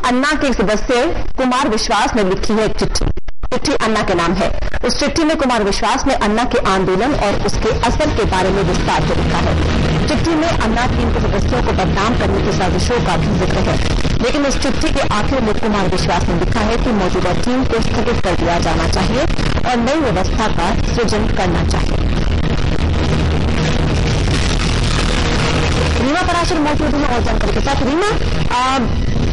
अन्ना के सदस्य कुमार विश्वास ने लिखी है एक चिट्ठी। चिट्ठी अन्ना के नाम है। उस चिट्ठी में कुमार विश्वास ने अन्ना के आंदोलन और उसके असर के बारे में विस्तार से लिखा है। चिट्ठी में अन्ना टीम के सदस्यों को बदनाम करने की साजिशों का भी जिक्र है, लेकिन इस चिट्ठी के आखिर में कुमार विश्वास ने लिखा है कि मौजूदा टीम को स्थगित कर दिया जाना चाहिए और नई व्यवस्था का सृजन करना चाहिए। रीमा पराशर मौजूद है और जानकारी के साथ। रीमा,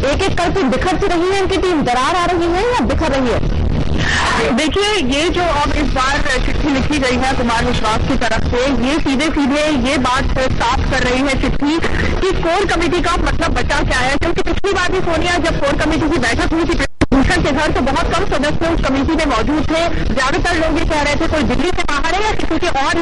एक एक करके बिखरती रही है इनकी टीम, दरार आ रही है या बिखर रही है? देखिए, ये जो अब इस बार चिट्ठी लिखी गई है कुमार विश्वास की तरफ से, ये सीधे सीधे ये बात साफ कर रही है चिट्ठी कि कोर कमेटी का मतलब बचा क्या है। क्योंकि पिछली बार भी सोनिया जब कोर कमेटी की बैठक हुई थी भूषण के घर, तो बहुत कम सदस्य उस कमेटी में मौजूद थे। ज्यादातर लोग ये कह रहे थे कोई दिल्ली से बाहर है या किसी के और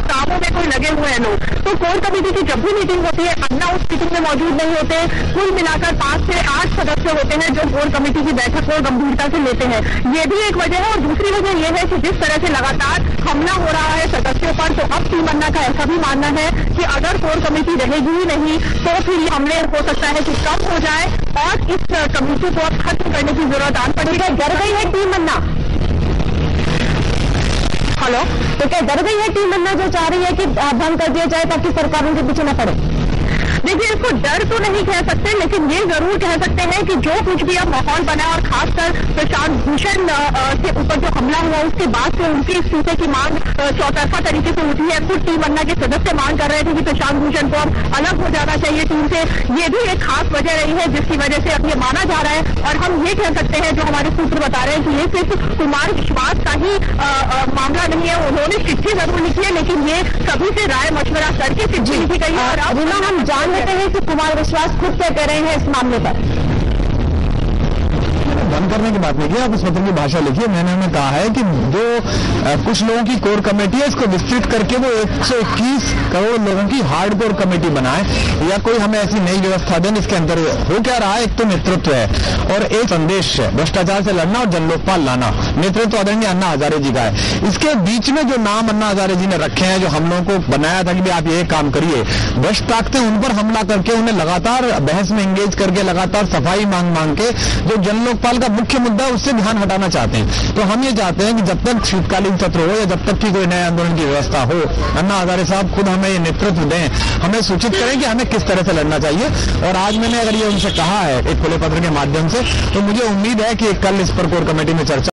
कामों में कोई लगे हुए हैं लोग। तो कोर कमेटी की जब भी मीटिंग होती है, अन्ना उस मीटिंग में मौजूद नहीं होते। कुल मिलाकर 5 से 8 सदस्य होते हैं जो कोर कमेटी की बैठक को गंभीरता से लेते हैं। ये भी एक वजह है। और दूसरी वजह यह है कि जिस तरह से लगातार हमला हो रहा है सदस्यों पर, तो अब टीम अन्ना का ऐसा भी मानना है कि अगर कोर कमेटी रहेगी ही नहीं तो फिर ये हमले हो सकता है कि कम हो जाए और इस कमेटी को अब खत्म करने की जरूरत आन पड़ेगी। डर गई है टीम अन्ना? हेलो, तो क्या डर गई है टीम अन्ना जो चाह रही है कि भंग कर दिया जाए ताकि सरकारों के पीछे न पड़े? देखिए, इसको डर तो नहीं कह सकते, लेकिन ये जरूर कह सकते हैं कि जो कुछ भी अब माहौल बना और खासकर प्रशांत भूषण के ऊपर जो हमला हुआ उसके बाद से उनके इस्तीफे की मांग चौतरफा तरीके से उठी है। खुद टीम अन्ना के सदस्य मांग कर रहे थे कि प्रशांत भूषण को अब अलग हो जाना चाहिए टीम से। ये भी एक खास वजह रही है जिसकी वजह से अब ये माना जा रहा है। और हम ये कह सकते हैं, जो हमारे सूत्र बता रहे हैं, कि ये सिर्फ कुमार विश्वास का ही मामला नहीं है। उन्होंने चिट्ठी जरूर लिखी है, लेकिन ये सभी से राय मशवरा करके चिट्ठी लिखी गई है। और अब हम जान लेते हैं कि कुमार विश्वास खुद क्या कह रहे हैं इस मामले पर। बंद करने की बात नहीं की, आप इस पत्र की भाषा लिखिए। मैंने उन्हें कहा है कि जो कुछ लोगों की कोर कमेटी है, इसको विस्तृत करके वो 121 करोड़ लोगों की हार्ड कोर कमेटी बनाए, या कोई हमें ऐसी नई व्यवस्था दें जिसके अंदर हो क्या रहा है। एक तो नेतृत्व है और एक संदेश है, भ्रष्टाचार से लड़ना और जन लोकपाल लाना। नेतृत्व आदरणीय अन्ना हजारे जी का है। इसके बीच में जो नाम अन्ना हजारे जी ने रखे हैं, जो हम लोगों को बनाया था कि आप ये काम करिए, भ्रष्ट ताकतें उन पर हमला करके उन्हें लगातार बहस में एंगेज करके लगातार सफाई मांग के जो जन लोकपाल का मुख्य मुद्दा है उससे ध्यान हटाना चाहते हैं। तो हम ये चाहते हैं कि जब तक शीतकालीन सत्र हो या जब तक की कोई नए आंदोलन की व्यवस्था हो, अन्ना हजारे साहब खुद हमें ये नेतृत्व दें, हमें सूचित करें कि हमें किस तरह से लड़ना चाहिए। और आज मैंने अगर ये उनसे कहा है एक खुले पत्र के माध्यम से, तो मुझे उम्मीद है कि कल इस पर कोर कमेटी में चर्चा